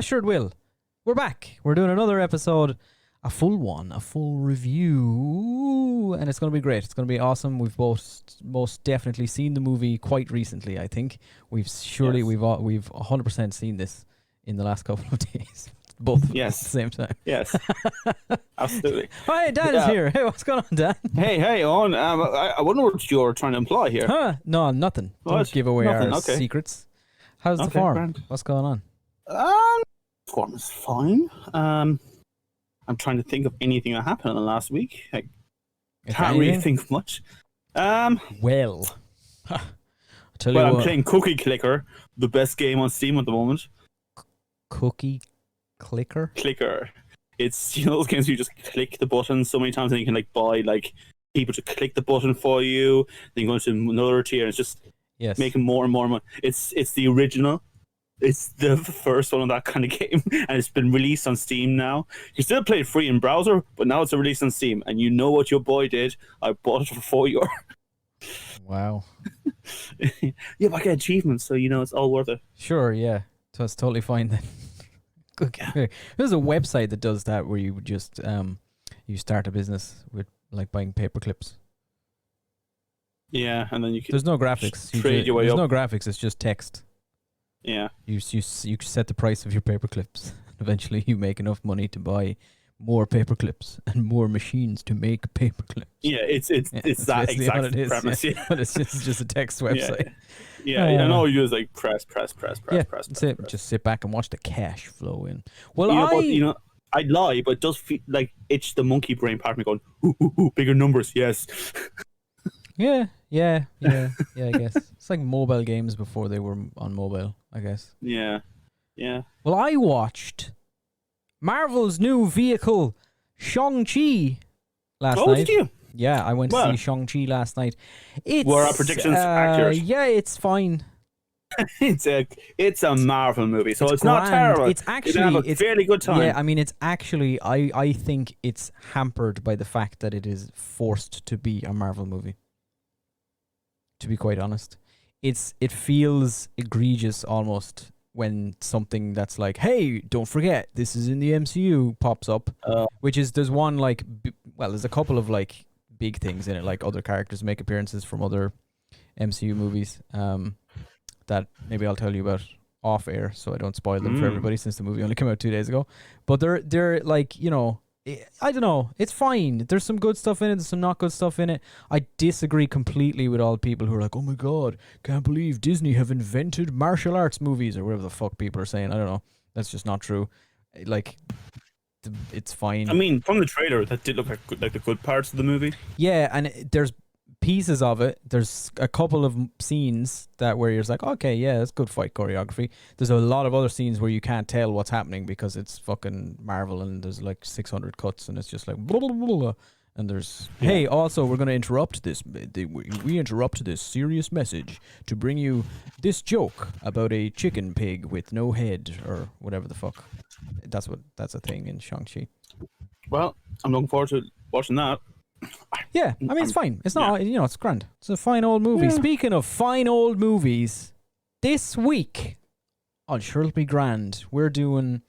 Sure it will. We're back. We're doing another episode, a full one, a full review, and it's going to be great. It's going to be awesome. We've both most definitely seen the movie quite recently, I think. We've 100% seen this in the last couple of days. Both of us at the same time. Yes. Absolutely. Hi, Dan is here. Hey, what's going on, Dan? Hey, Owen. I wonder what you're trying to imply here. Huh? No, nothing. Don't give away our secrets. How's the form? Grand. What's going on? Form is fine. I'm trying to think of anything that happened in the last week. I can't really think of much. Well, I'll tell you I'm what. playing Cookie Clicker, the best game on Steam at the moment. Cookie Clicker? Clicker. It's, you know, those games where you just click the button so many times and you can buy people to click the button for you. Then you go into another tier and it's just making more and more money. It's the original. It's the first one of that kind of game, and it's been released on Steam now. You still play it free in browser, but now it's released on Steam, and you know what your boy did? I bought it for €4. Wow. Yeah, but I get achievements, so you know it's all worth it. Sure, yeah. So it's totally fine then. Good. There's a website that does that where you just you start a business with buying paper clips. Yeah, and then you can. There's no graphics. Trade your way There's up. no graphics. It's just text. Yeah. You set the price of your paper clips. Eventually, you make enough money to buy more paper clips and more machines to make paper clips. Yeah, it's that exact premise. Yeah. But it's just a text website. Yeah, and all you do is press. That's it. Just sit back and watch the cash flow in. Well, I'd lie, but it does feel itch the monkey brain part of me going, ooh, bigger numbers, yes. Yeah, I guess. It's like mobile games before they were on mobile, I guess. Yeah. Well, I watched Marvel's new vehicle, Shang-Chi, last night. Oh, did you? Yeah, I went to see Shang-Chi last night. Were our predictions accurate? Yeah, it's fine. It's a Marvel movie, so it's not terrible. It's actually have a fairly good time. Yeah, I mean, it's actually I think it's hampered by the fact that it is forced to be a Marvel movie. To be quite honest, it feels egregious almost when something that's like, hey, don't forget this is in the MCU pops up, which is there's one there's a couple of big things in it, like other characters make appearances from other MCU movies that maybe I'll tell you about off air so I don't spoil them for everybody since the movie only came out 2 days ago. But they're I don't know. It's fine. There's some good stuff in it. There's some not good stuff in it. I disagree completely with all people who are like, oh my God, can't believe Disney have invented martial arts movies or whatever the fuck people are saying. I don't know. That's just not true. It's fine. I mean, from the trailer, that did look like the good parts of the movie. Yeah, and there's pieces of it. There's a couple of scenes where you're like, okay, yeah, it's good fight choreography. There's a lot of other scenes where you can't tell what's happening because it's fucking Marvel and there's 600 cuts and it's just blah, blah, blah, blah. And there's hey, also we're going to interrupt this. We interrupt this serious message to bring you this joke about a chicken pig with no head or whatever the fuck. That's a thing in Shang-Chi. Well, I'm looking forward to watching that. Yeah, I mean, it's fine. It's not, it's grand. It's a fine old movie. Yeah. Speaking of fine old movies, this week on Sure It'll Be Grand, we're doing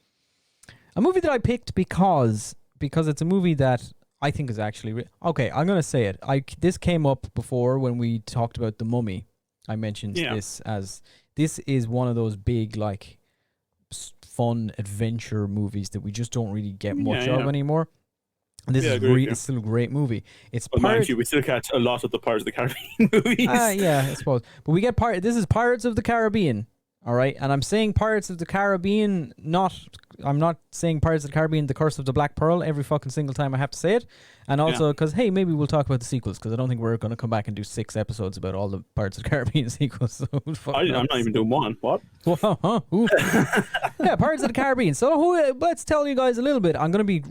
a movie that I picked because it's a movie that I think is actually... Okay, I'm going to say it. This came up before when we talked about The Mummy. I mentioned this as... This is one of those big, fun adventure movies that we just don't really get much of anymore. And this is still a great movie. Mind you, we still catch a lot of the Pirates of the Caribbean movies. Yeah, I suppose. But we get this is Pirates of the Caribbean, all right? And I'm saying Pirates of the Caribbean, I'm not saying Pirates of the Caribbean, The Curse of the Black Pearl every fucking single time I have to say it. And also because, hey, maybe we'll talk about the sequels because I don't think we're going to come back and do 6 episodes about all the Pirates of the Caribbean sequels. So I'm not even doing one. What? Yeah, Pirates of the Caribbean. So let's tell you guys a little bit. I'm going to be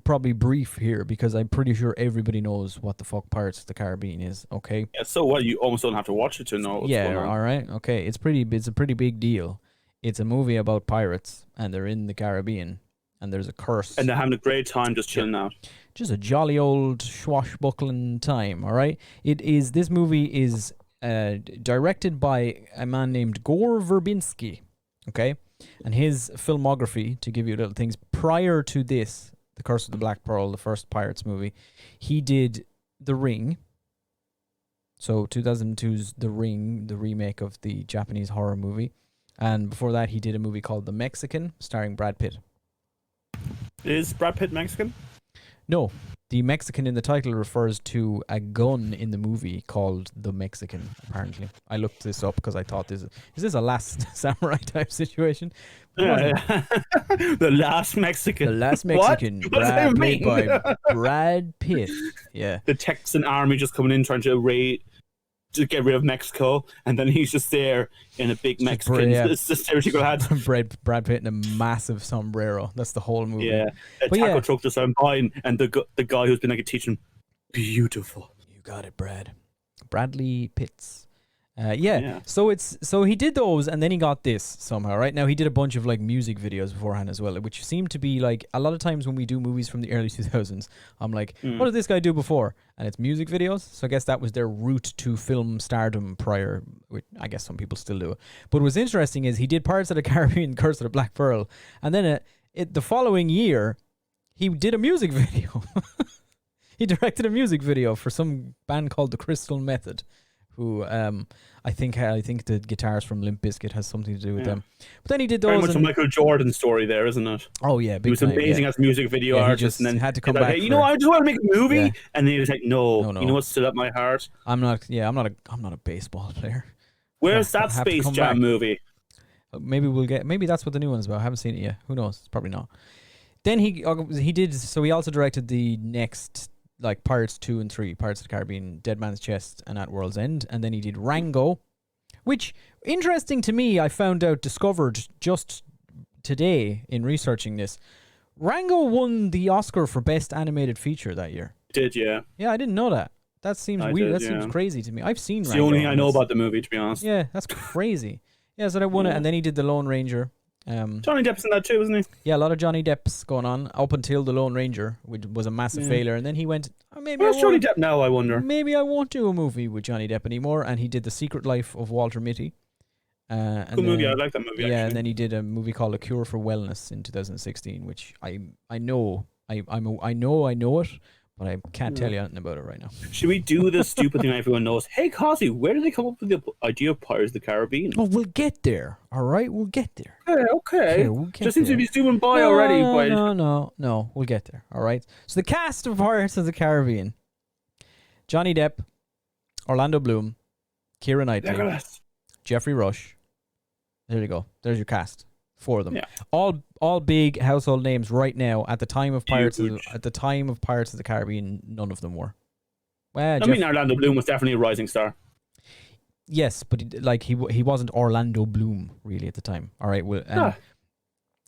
probably brief here because I'm pretty sure everybody knows what the fuck Pirates of the Caribbean is, okay? Yeah, so what? You almost don't have to watch it to know what's going on. All right. Okay, it's a pretty big deal. It's a movie about pirates and they're in the Caribbean and there's a curse. And they're having a great time just chilling out. Just a jolly old swashbuckling time, all right? This movie is directed by a man named Gore Verbinski, okay? And his filmography, to give you little things, prior to this, The Curse of the Black Pearl, the first Pirates movie, he did The Ring. So 2002's The Ring, the remake of the Japanese horror movie. And before that, he did a movie called The Mexican, starring Brad Pitt. Is Brad Pitt Mexican? No. The Mexican in the title refers to a gun in the movie called The Mexican, apparently. I looked this up because I thought, is this a Last Samurai type situation? Yeah. The Last Mexican. The Last Mexican. Played by Brad Pitt. Yeah. The Texan army just coming in trying to get rid of Mexico, and then he's just there in a big Mexican stereotypical hat. Brad Pitt in a massive sombrero. That's the whole movie. Yeah, a taco truck just I'm buying, and the guy who's been like teaching, beautiful. You got it, Brad. Bradley Pitts. So he did those, and then he got this somehow. Right now, he did a bunch of like music videos beforehand as well, which seem to be like a lot of times when we do movies from the early 2000s. I'm like, what did this guy do before? And it's music videos. So I guess that was their route to film stardom prior. Which I guess some people still do it. But what's interesting is he did Pirates of the Caribbean, Curse of the Black Pearl, and then the following year, he did a music video. He directed a music video for some band called The Crystal Method, who I think the guitars from Limp Bizkit has something to do with them. But then he did those. Very much a Michael Jordan story there, isn't it? Oh yeah, he was amazing as a music video artist, and then had to come back. Hey, you know, I just want to make a movie, and then he was like, no, you know what stood up my heart? I'm not a baseball player. Where's that Space Jam movie? Maybe that's what the new one is about. I haven't seen it yet. Who knows? Probably not. Then he did. So he also directed the next, like, Pirates 2 and 3, Pirates of the Caribbean, Dead Man's Chest, and At World's End. And then he did Rango, which, interesting to me, I discovered just today in researching this. Rango won the Oscar for Best Animated Feature that year. Did, yeah. Yeah, I didn't know that. That seems weird. Seems crazy to me. I've seen Rango. It's the only thing I know about the movie, to be honest. Yeah, that's crazy. Yeah, so that won it. And then he did The Lone Ranger. Johnny Depp's in that too, isn't he? Yeah, a lot of Johnny Depp's going on up until The Lone Ranger, which was a massive failure, and then he went, where's Johnny Depp now, I wonder? Maybe I won't do a movie with Johnny Depp anymore. And he did The Secret Life of Walter Mitty. Good movie, I like that movie. Yeah, and then he did a movie called A Cure for Wellness in 2016, which I know it, but I can't tell you anything about it right now. Should we do the stupid thing everyone knows? Hey, Cosy, where did they come up with the idea of Pirates of the Caribbean? Oh, we'll get there. All right, we'll get there. Okay. Just seems to be zooming by already. No, we'll get there. All right. So the cast of Pirates of the Caribbean: Johnny Depp, Orlando Bloom, Keira Knightley, Jeffrey Rush. There you go. There's your cast. 4 of them. Yeah. All big household names right now. At the time of Pirates of the Caribbean, none of them were. Well, Orlando Bloom was definitely a rising star. Yes, but he wasn't Orlando Bloom really at the time. All right. Well,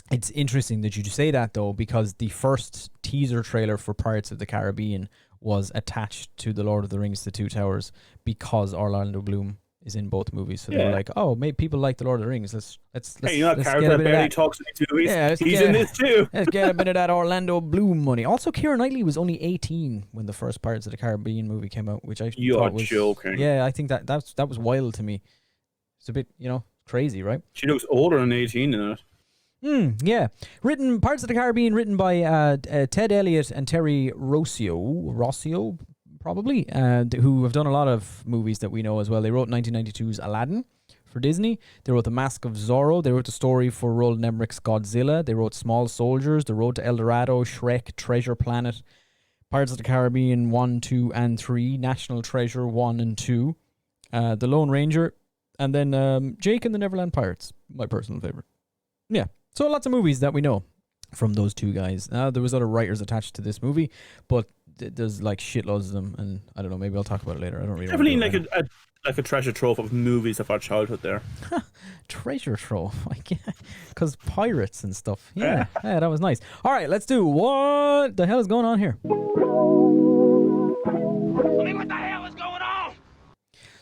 it's interesting that you say that though, because the first teaser trailer for Pirates of the Caribbean was attached to The Lord of the Rings: The Two Towers because Orlando Bloom is in both movies, so they were like, "Oh, maybe people like The Lord of the Rings. Let's hey, you know that character that barely talks in these movies? Yeah, he's in this too. Let's get a bit of that Orlando Bloom money." Also, Keira Knightley was only 18 when the first Pirates of the Caribbean movie came out, which I thought was joking. Yeah, I think that was wild to me. It's a bit, crazy, right? She looks older than 18 in it. Yeah. Pirates of the Caribbean, written by Ted Elliott and Terry Rossio. Probably, who have done a lot of movies that we know as well. They wrote 1992's Aladdin for Disney. They wrote The Mask of Zorro. They wrote the story for Roland Emmerich's Godzilla. They wrote Small Soldiers, The Road to El Dorado, Shrek, Treasure Planet, Pirates of the Caribbean 1, 2, and 3, National Treasure 1 and 2, The Lone Ranger, and then Jake and the Neverland Pirates, my personal favorite. Yeah, so lots of movies that we know from those two guys. There was other writers attached to this movie, but there's like shitloads of them, and I don't know, maybe I'll talk about it later. I don't really definitely like a treasure trove of movies of our childhood there. Treasure trove, because pirates and stuff. Yeah, that was nice. All right, let's do what the hell is going on here. What the hell is going on?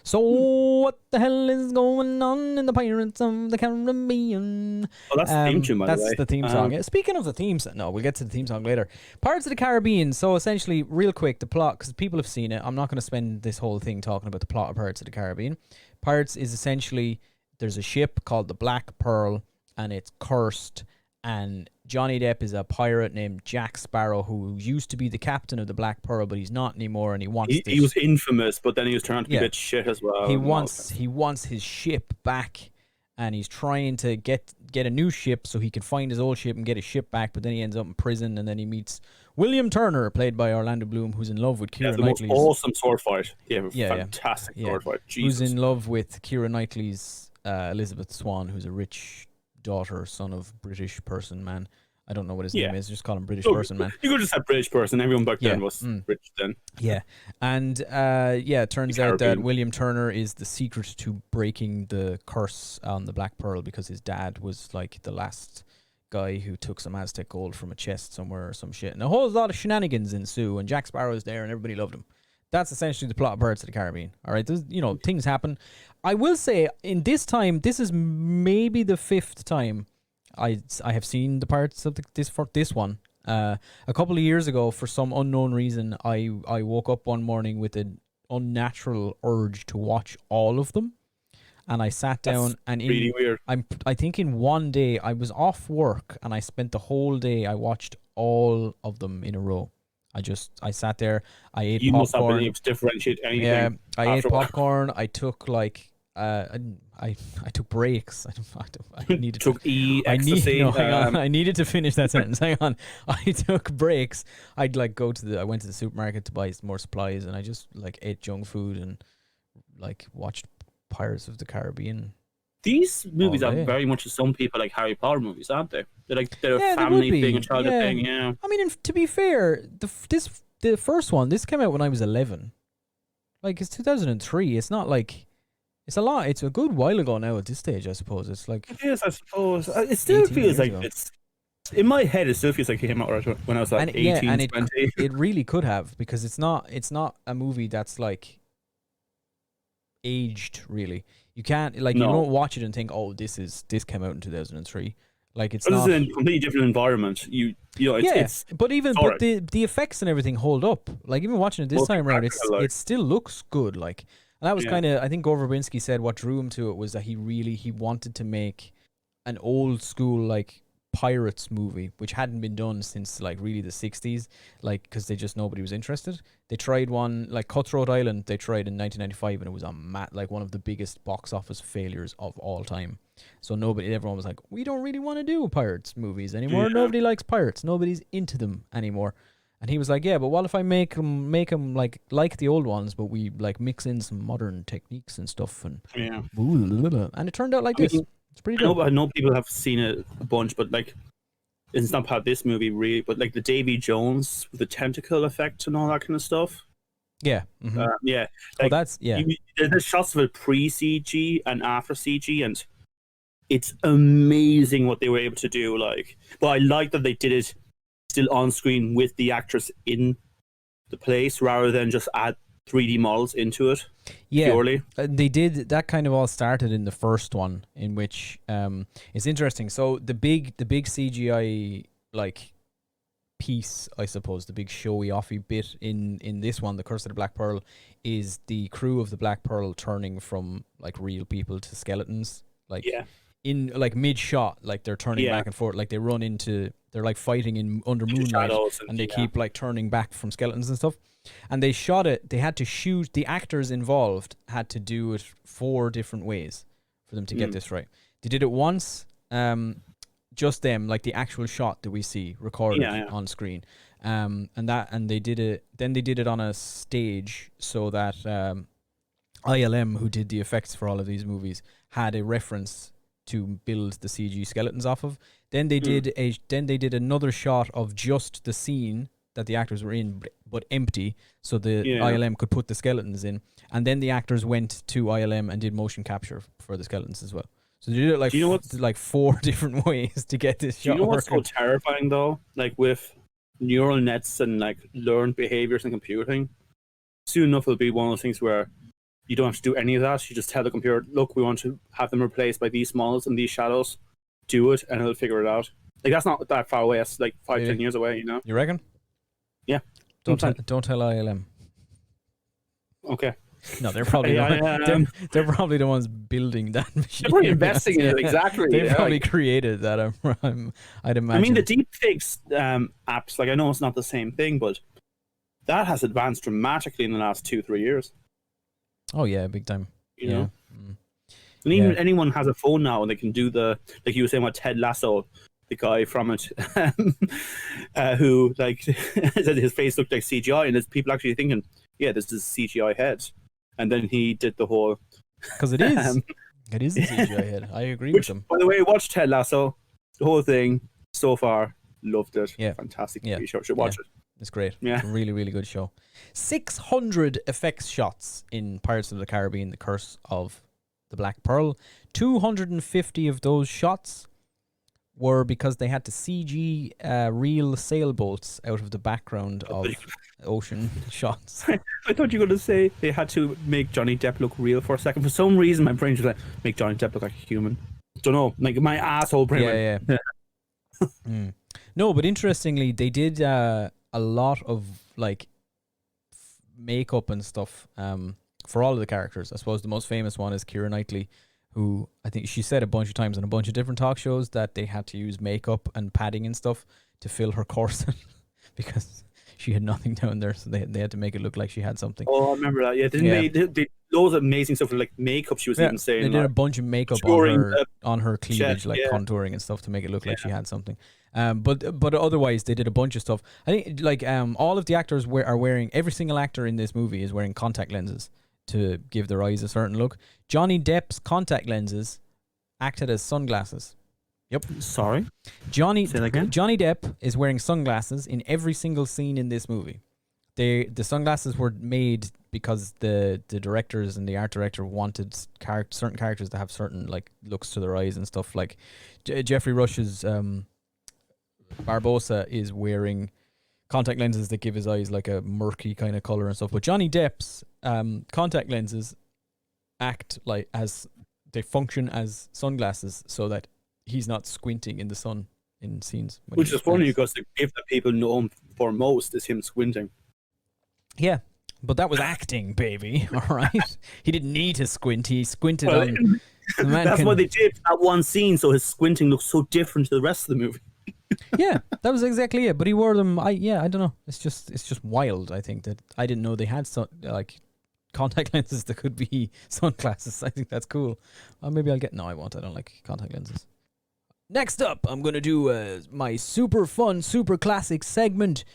So what the hell is going on in the Pirates of the Caribbean? Oh, that's the theme tune, by the way. That's the theme song. Speaking of the theme song, no, we'll get to the theme song later. Pirates of the Caribbean. So essentially, real quick, the plot, because people have seen it. I'm not going to spend this whole thing talking about the plot of Pirates of the Caribbean. Pirates is essentially, there's a ship called the Black Pearl, and it's cursed. And Johnny Depp is a pirate named Jack Sparrow who used to be the captain of the Black Pearl, but he's not anymore, and he wants he was infamous, but then he was turned out to be a bit shit as well. He wants his ship back, and he's trying to get a new ship so he can find his old ship and get his ship back, but then he ends up in prison, and then he meets William Turner, played by Orlando Bloom, who's in love with Keira Knightley. Awesome sword fight. Fantastic sword fight. Jesus. Who's in love with Keira Knightley's Elizabeth Swann, who's a rich daughter, son of British person, man. I don't know what his name is. Just call him British person, man. You could just have British person. Everyone back then was rich then. Yeah. And it turns out that William Turner is the secret to breaking the curse on the Black Pearl, because his dad was like the last guy who took some Aztec gold from a chest somewhere or some shit. And a whole lot of shenanigans ensue, and Jack Sparrow is there and everybody loved him. That's essentially the plot of Pirates of the Caribbean. All right, things happen. I will say, in this time, this is maybe the 5th time I have seen the Pirates of this one. A couple of years ago, for some unknown reason, I woke up one morning with an unnatural urge to watch all of them, and I sat down. And really weird. I think in one day I was off work and I spent the whole day. I watched all of them in a row. I sat there. I ate popcorn. You must have been able to differentiate anything. Yeah, I ate popcorn. I took I took breaks. I needed ecstasy. Hang on. I needed to finish that sentence. Hang on. I took breaks. I went to the supermarket to buy more supplies, and I just ate junk food and watched Pirates of the Caribbean. These movies are very much some people like Harry Potter movies, aren't they? They're a family thing, a childhood thing. Yeah. I mean, to be fair, the first one, this came out when I was 11. It's 2003. It's not like it's a lot. It's a good while ago now at this stage, I suppose. It's like it is, I suppose. It still feels like it's in my head. It still feels like it came out when I was 18, 20. It really could have, because it's not a movie that's aged really. You can't you don't watch it and think, oh, this came out in 2003. It's not. This is a completely different environment. It's but the effects and everything hold up. Even watching it this time around, it still looks good. And that was kind of, I think Gore Verbinski said what drew him to it was that he wanted to make an old school pirates movie, which hadn't been done since really the 60s, because nobody was interested. They tried one Cutthroat Island. They tried in 1995, and it was one of the biggest box office failures of all time. So everyone was like, we don't really want to do pirates movies anymore. Yeah. Nobody likes pirates. Nobody's into them anymore. And he was like, yeah, but what if I make them like the old ones, but we mix in some modern techniques and stuff, and and it turned out like this. It's pretty good. I know people have seen it a bunch, but it's not part of this movie really. But the Davy Jones with the tentacle effect and all that kind of stuff. Yeah. Mm-hmm. There's shots of it pre-CG and after CG, and it's amazing what they were able to do. But I like that they did it still on screen with the actress in the place, rather than just add 3D models into it. Yeah, purely. They did that. Kind of all started in the first one, in which it's interesting. So the big CGI piece, I suppose, the big showy offy bit in this one, The Curse of the Black Pearl, is the crew of the Black Pearl turning from real people to skeletons. In mid shot, they're turning back and forth, they run into, they're fighting under moonlight, and they keep turning back from skeletons and stuff. And they shot it. They had to shoot. The actors involved had to do it 4 different ways for them to get this right. They did it once, just them, the actual shot that we see recorded on screen, and they did it. Then they did it on a stage so that ILM, who did the effects for all of these movies, had a reference to build the CG skeletons off of. Then they did another shot of just the scene that the actors were in, but empty, so the ILM could put the skeletons in. And then the actors went to ILM and did motion capture for the skeletons as well. So they did it 4 different ways to get this shot. Do you know what's so terrifying though? With neural nets and learned behaviors in computing, soon enough it'll be one of those things where you don't have to do any of that. You just tell the computer, look, we want to have them replaced by these models and these shadows. Do it, and it'll figure it out. That's not that far away. It's 5-10 years away. You reckon? Yeah. Don't tell ILM. Okay. No, they're probably they're probably the ones building that machine. They're probably investing in it, exactly. They probably created that. I'd imagine. I mean, the deepfakes apps, like I know it's not the same thing, but that has advanced dramatically in the last 2-3 years. Oh yeah, big time. You know, and even anyone has a phone now, and they can do like you were saying about Ted Lasso, the guy from it, who like said his face looked like CGI, and there's people actually thinking, yeah, this is CGI head, and then he did the whole because it is it is a CGI head. I agree with him. By the way, watch Ted Lasso, the whole thing so far, loved it. Yeah, fantastic TV show. Should watch it. It's great. Yeah, it's a really, really good show. 600 effects shots in Pirates of the Caribbean: The Curse of the Black Pearl. 250 of those shots were because they had to CG real sailboats out of the background of ocean shots. I thought you were going to say they had to make Johnny Depp look real for a second. For some reason, my brain was like, make Johnny Depp look like a human. Don't know, like my asshole brain. Yeah. No, but interestingly, they did a lot of like makeup and stuff for all of the characters. I suppose the most famous one is Keira Knightley, who I think she said a bunch of times on a bunch of different talk shows that they had to use makeup and padding and stuff to fill her corset because she had nothing down there, so they had to make it look like she had something. Oh, I remember that. Yeah, they did loads of amazing stuff like makeup. She was even saying they did a bunch of makeup on her cleavage, like contouring and stuff to make it look like she had something. But otherwise they did a bunch of stuff. I think like all of the actors are wearing, every single actor in this movie is wearing contact lenses to give their eyes a certain look. Johnny Depp's contact lenses acted as sunglasses. Yep. Sorry? Johnny Say that again? Johnny Depp is wearing sunglasses in every single scene in this movie. The sunglasses were made because the directors and the art director wanted certain characters to have certain like looks to their eyes and stuff. Like Jeffrey Rush's Barbossa is wearing contact lenses that give his eyes like a murky kind of color and stuff. But Johnny Depp's contact lenses they function as sunglasses so that he's not squinting in the sun in scenes. Which is funny because the gift that people know him for most is him squinting. Yeah, but that was acting, baby. All right, he didn't need to squint. He squinted on. That's what they did that one scene, so his squinting looks so different to the rest of the movie. Yeah, that was exactly it. But he wore them. I don't know. It's just wild. I think that I didn't know they had like contact lenses that could be sunglasses. I think that's cool. Maybe I'll get. No, I won't. I don't like contact lenses. Next up, I'm gonna do my super fun, super classic segment.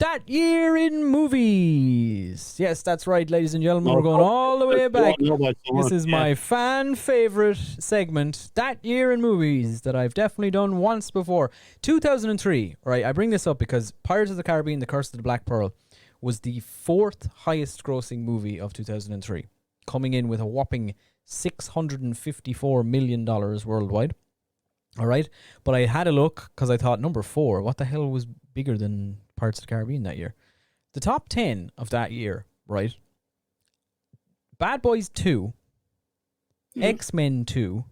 That year in movies. Yes, that's right, ladies and gentlemen. We're going all the way back. This is my fan favorite segment. That year in movies that I've definitely done once before. 2003. Right, I bring this up because Pirates of the Caribbean: The Curse of the Black Pearl was the 4th highest grossing movie of 2003, coming in with a whopping $654 million worldwide. All right, but I had a look because I thought number 4. What the hell was bigger than Pirates of the Caribbean that year? The top 10 of that year, right? Bad Boys 2, X-Men 2,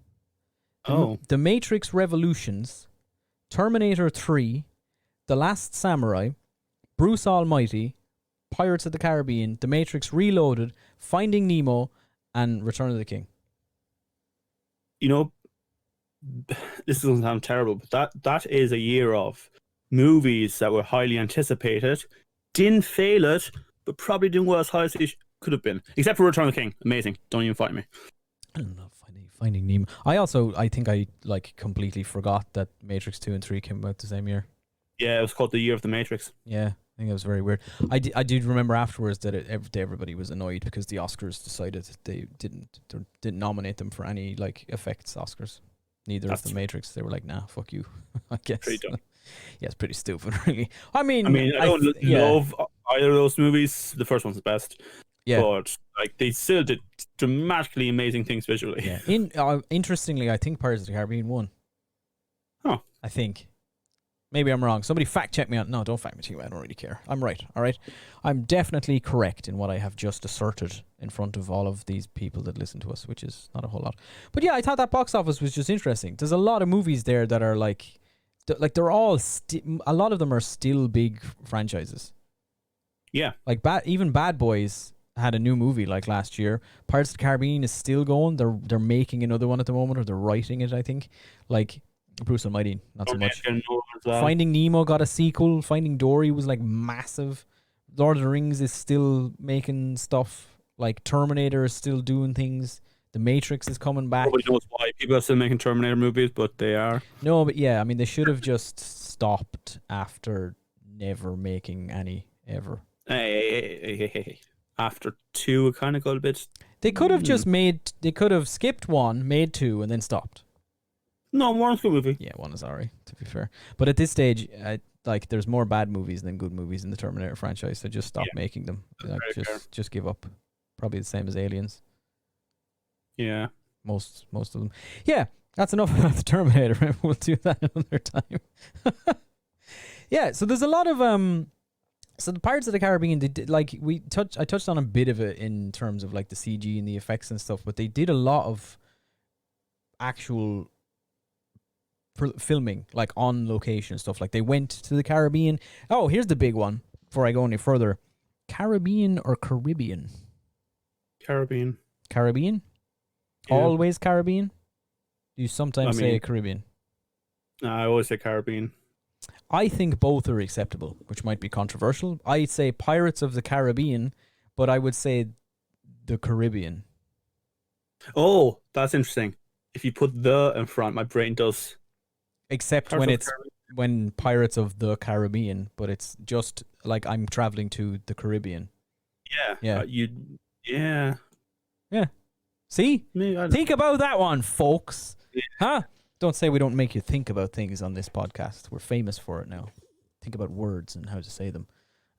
The Matrix Revolutions, Terminator 3, The Last Samurai, Bruce Almighty, Pirates of the Caribbean, The Matrix Reloaded, Finding Nemo, and Return of the King. You know, this doesn't sound terrible, but that is a year of movies that were highly anticipated, didn't fail it, but probably didn't go as high as it could have been. Except for Return of the King. Amazing. Don't even fight me. I don't know. Finding Nemo. I think I like completely forgot that Matrix 2 and 3 came out the same year. Yeah, it was called the year of the Matrix. Yeah, I think it was very weird. I did remember afterwards that everybody was annoyed because the Oscars decided they didn't nominate them for any like effects Oscars. Neither of the Matrix. They were like, nah, fuck you. I guess. Pretty dumb. Yeah, it's pretty stupid, really. I mean, I don't love either of those movies. The first one's the best. Yeah. But like they still did dramatically amazing things visually. Yeah. Interestingly, I think Pirates of the Caribbean won. Huh. I think. Maybe I'm wrong. Somebody fact check me on. No, don't fact me. I don't really care. I'm right. All right. I'm definitely correct in what I have just asserted in front of all of these people that listen to us, which is not a whole lot. But yeah, I thought that box office was just interesting. There's a lot of movies there that are like they're all a lot of them are still big franchises. Yeah. Like even Bad Boys had a new movie like last year. Pirates of the Caribbean is still going. They're making another one at the moment, or they're writing it, I think. Like Bruce Almighty, not so much. Finding Nemo got a sequel. Finding Dory was like massive. Lord of the Rings is still making stuff. Like Terminator is still doing things. The Matrix is coming back. Nobody knows why people are still making Terminator movies, but they are. No, but yeah, I mean, they should have just stopped after never making any ever. Hey. After 2, it kind of got a bit. They could have just made. They could have skipped 1, made 2, and then stopped. No, 1's a good movie. Yeah, 1 is alright, to be fair. But at this stage, like, there's more bad movies than good movies in the Terminator franchise, so just stop making them. Like, just give up. Probably the same as Aliens. Yeah. Most of them. Yeah, that's enough about the Terminator. We'll do that another time. Yeah, so there's a lot of so the Pirates of the Caribbean, they did, like I touched on a bit of it in terms of like the CG and the effects and stuff, but they did a lot of actual filming, like on location stuff. Like they went to the Caribbean. Oh, here's the big one before I go any further. Caribbean or Caribbean? Caribbean. Caribbean? Yeah. Always Caribbean? Do you sometimes say Caribbean? No, I always say Caribbean. I think both are acceptable, which might be controversial. I'd say Pirates of the Caribbean, but I would say the Caribbean. Oh, that's interesting. If you put the in front, my brain does. Except Pirates when Pirates of the Caribbean, but it's just like I'm traveling to the Caribbean. Yeah. Yeah. See? Think about that one, folks. Yeah. Huh? Don't say we don't make you think about things on this podcast. We're famous for it now. Think about words and how to say them.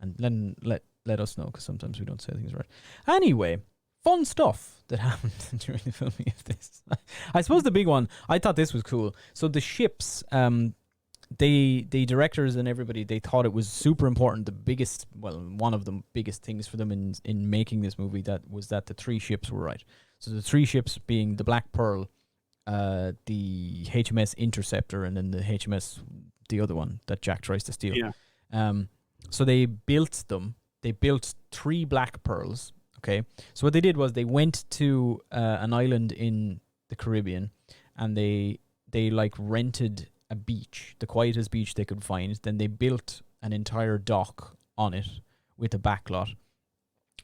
And then let us know, because sometimes we don't say things right. Anyway, fun stuff that happened during the filming of this. I suppose the big one, I thought this was cool. So the ships, the directors and everybody, they thought it was super important. One of the biggest things for them in making this movie that the 3 ships were right. So the 3 ships being the Black Pearl, the HMS Interceptor, and then the HMS, the other one that Jack tries to steal. Yeah. So they built them. They built 3 Black Pearls. Okay. So what they did was they went to an island in the Caribbean, and they like rented a beach, the quietest beach they could find. Then they built an entire dock on it with a backlot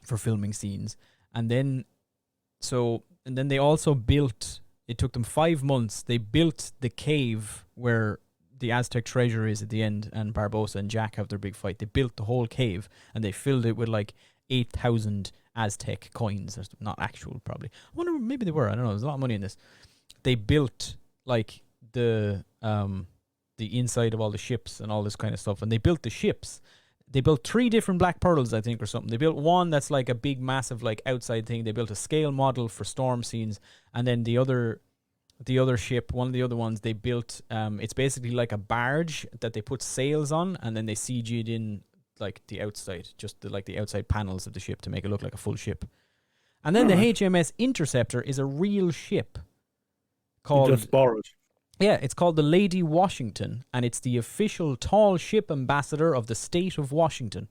for filming scenes, and then they also built. It took them 5 months. They built the cave where the Aztec treasure is at the end, and Barbossa and Jack have their big fight. They built the whole cave, and they filled it with like 8,000 Aztec coins. They're not actual, probably. I wonder, maybe they were. I don't know. There's a lot of money in this. They built like the inside of all the ships and all this kind of stuff, and they built the ships. They built 3 different Black Pearls, I think, or something. They built one that's like a big, massive, like outside thing. They built a scale model for storm scenes, and then the other ship, one of the other ones, they built. It's basically like a barge that they put sails on, and then they CG'd in like the outside, just the outside panels of the ship to make it look like a full ship. And then the HMS Interceptor is a real ship called. Just borrowed. Yeah, it's called the Lady Washington, and it's the official tall ship ambassador of the state of Washington.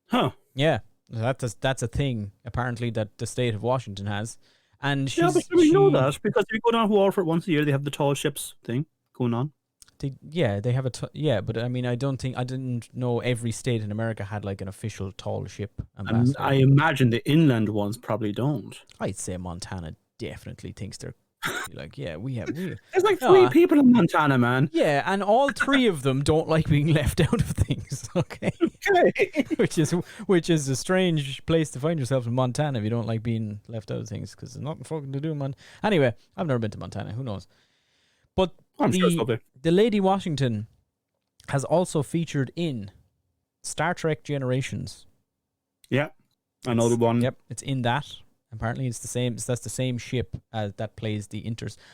Huh. Yeah, that's a thing, apparently, that the state of Washington has. And but we know that, because if you go down to Waterford once a year, they have the tall ships thing going on. They have but I mean, I didn't know every state in America had like an official tall ship ambassador. I imagine the inland ones probably don't. I'd say Montana definitely thinks they're like, yeah, we have. There's like 3 people in Montana, man. Yeah, and all 3 of them don't like being left out of things. Okay. which is a strange place to find yourself in Montana if you don't like being left out of things, because there's nothing fucking to do, man. Anyway, I've never been to Montana. Who knows? But the Lady Washington has also featured in Star Trek Generations. Yeah, another one. Yep, it's in that. Apparently, it's the same. That's the same ship that plays the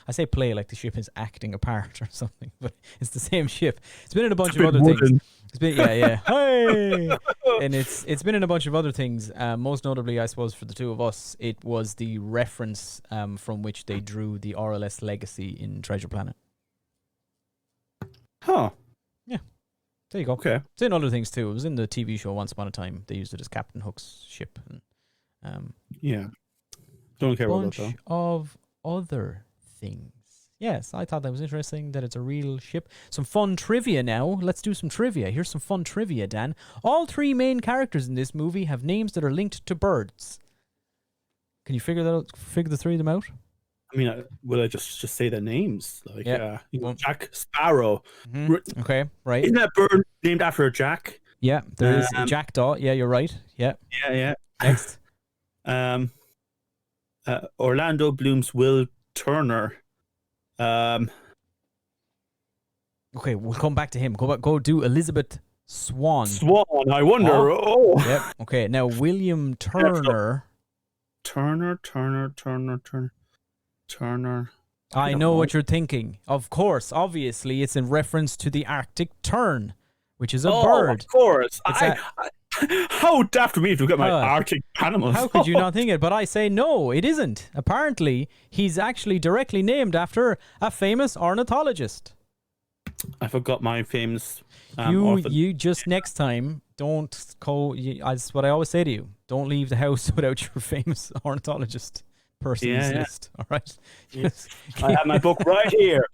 I say play like the ship is acting a part or something, but it's the same ship. It's been in a bunch of other things. It's been hey, and it's been in a bunch of other things. Most notably, I suppose, for the 2 of us, it was the reference from which they drew the RLS Legacy in Treasure Planet. Huh. Yeah. There you go. Okay. It's in other things too. It was in the TV show Once Upon a Time. They used it as Captain Hook's ship. And Yeah. Don't care about that, Bunch though. of other things. Yes, I thought that was interesting, that it's a real ship. Some fun trivia now. Let's do some trivia. Here's some fun trivia, Dan. All 3 main characters in this movie have names that are linked to birds. Can you figure the 3 of them out? I mean, will I just say their names? Like, Well, Jack Sparrow. Mm-hmm. Okay, right. Isn't that bird named after a Jack? Yeah, there is a jackdaw. Yeah, you're right. Yeah. Yeah. Next. Orlando Bloom's Will Turner. Okay, we'll come back to him. Go do Elizabeth Swan. I wonder. Oh. Yep. Okay, now William Turner. Turner. I know what you're thinking. Of course, obviously, it's in reference to the Arctic tern, which is a bird. Of course. How daft of me to get my Arctic animals. How could you not think it? But I say no, it isn't. Apparently, he's actually directly named after a famous ornithologist. I forgot my famous. You just next time don't call. That's what I always say to you. Don't leave the house without your famous ornithologist person's list. All right. I have my book right here.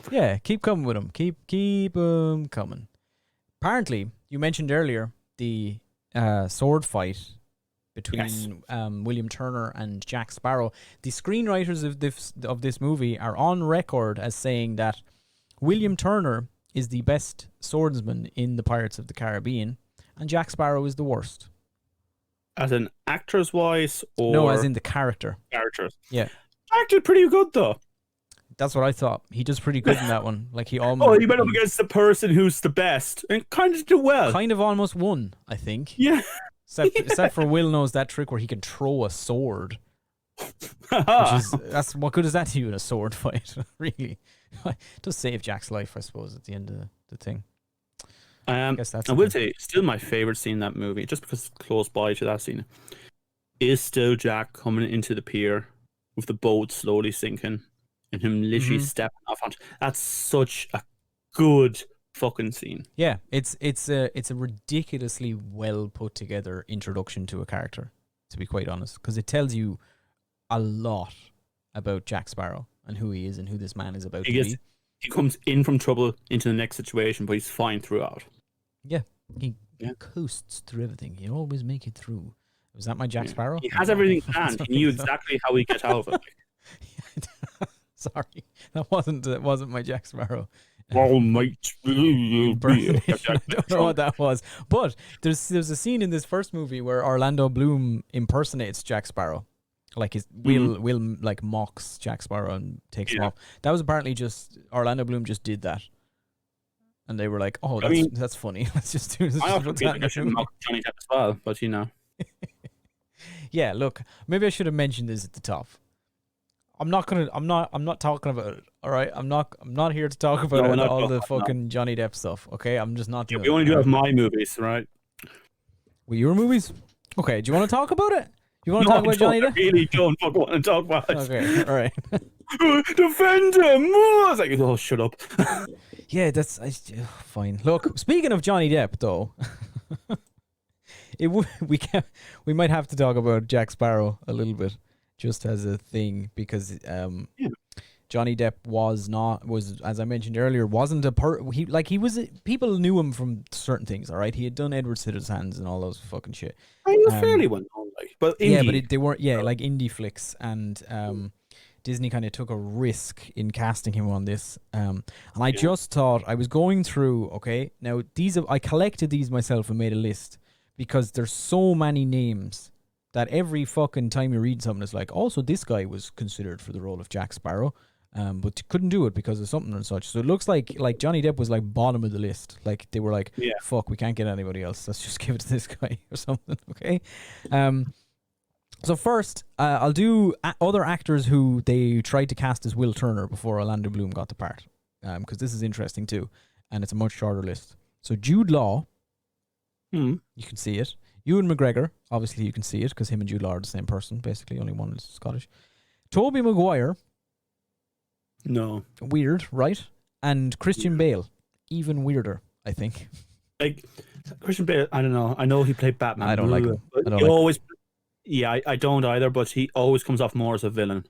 Yeah, keep coming with them. Keep coming. Apparently, you mentioned earlier the sword fight between William Turner and Jack Sparrow. The screenwriters of this movie are on record as saying that William Turner is the best swordsman in the Pirates of the Caribbean, and Jack Sparrow is the worst. As in actors wise, or no, as in the characters. Yeah, acted pretty good though. That's what I thought. He does pretty good in that one. Like he almost. Oh, he went up against the person who's the best and kind of did well. Kind of almost won, I think. Yeah. Except for Will knows that trick where he can throw a sword. That's what good is that to you in a sword fight? Really, it does save Jack's life, I suppose, at the end of the thing. I will say, still my favorite scene in that movie, just because it's close by to that scene, is still Jack coming into the pier with the boat slowly sinking and him literally stepping off onto. That's such a good fucking scene. Yeah, it's a ridiculously well put together introduction to a character, to be quite honest, because it tells you a lot about Jack Sparrow and who he is and who this man is about to be. He comes in from trouble into the next situation, but he's fine throughout. Yeah, he coasts through everything. He always make it through. Was that my Jack Sparrow? He has everything planned. He knew exactly how he get out of it. Sorry, that wasn't my Jack Sparrow. Oh, mate. I don't know what that was. But there's a scene in this first movie where Orlando Bloom impersonates Jack Sparrow. Like Will like mocks Jack Sparrow and takes him off. That was apparently just Orlando Bloom just did that, and they were like, "Oh, that's funny. Let's just do this." I often feel like I should mock Johnny Depp as well, but you know. Yeah, look, maybe I should have mentioned this at the top. I'm not talking about it. All right, I'm not here to talk about all the fucking Johnny Depp stuff. Okay, I'm just not doing. We only do have my movies, right? Well, your movies. Okay, do you want to talk about it? You want to talk about Johnny Depp? I really don't want to talk about it. Okay, all right. Defend him! I was like, oh, shut up. Yeah, fine. Look, speaking of Johnny Depp, though, we might have to talk about Jack Sparrow a little bit, just as a thing, because Johnny Depp was as I mentioned earlier, wasn't people knew him from certain things. All right, he had done Edward Scissorhands and all those fucking shit. He was fairly well known, but indie. They weren't like indie flicks, and Disney kind of took a risk in casting him on this. And I just thought, I was going through. Okay, now I collected these myself and made a list because there's so many names that every fucking time you read something, it's like, also this guy was considered for the role of Jack Sparrow. But couldn't do it because of something and such. So it looks like Johnny Depp was like bottom of the list. Like they were like, fuck, we can't get anybody else. Let's just give it to this guy or something. Okay. So first, I'll do other actors who they tried to cast as Will Turner before Orlando Bloom got the part. Because this is interesting too, and it's a much shorter list. So Jude Law, you can see it. Ewan McGregor, obviously you can see it because him and Jude Law are the same person. Basically, only one is Scottish. Tobey Maguire. No. Weird, right? And Christian Bale. Even weirder, I think. Like, Christian Bale, I don't know. I know he played Batman. I don't like him. Yeah, I don't either, but he always comes off more as a villain.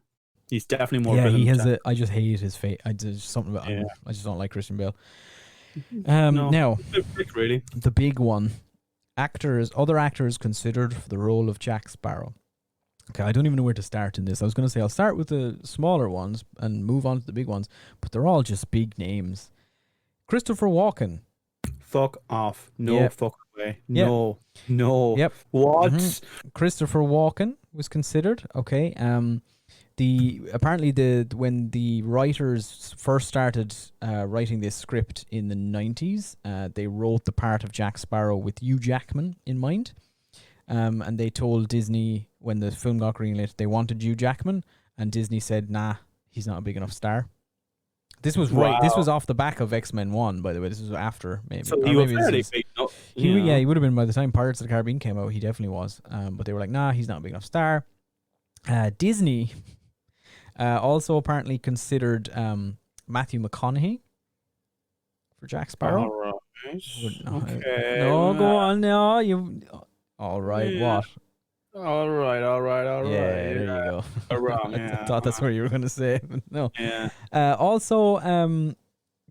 He's definitely more villain. He has a. I just hate his face. I just something about him. I just don't like Christian Bale. No, now really, the big one. Other actors considered for the role of Jack Sparrow. Okay, I don't even know where to start in this. I was going to say I'll start with the smaller ones and move on to the big ones, but they're all just big names. Christopher Walken. Fuck off. No fucking way. No. Yep. No. Yep. What? Mm-hmm. Christopher Walken was considered. Okay. When the writers first started writing this script in the 90s, they wrote the part of Jack Sparrow with Hugh Jackman in mind. And they told Disney when the film got greenlit they wanted Hugh Jackman, and Disney said, nah, he's not a big enough star. This was right. This was off the back of X-Men 1, by the way. This was after, maybe. So he was fairly big. He would have been by the time Pirates of the Caribbean came out. He definitely was. But they were like, nah, he's not a big enough star. Disney also apparently considered Matthew McConaughey for Jack Sparrow. All right. Okay. No, go on. No, you... All right, what? All right. Yeah, there you go. Wrong. I thought that's what you were going to say. No. Yeah. Also,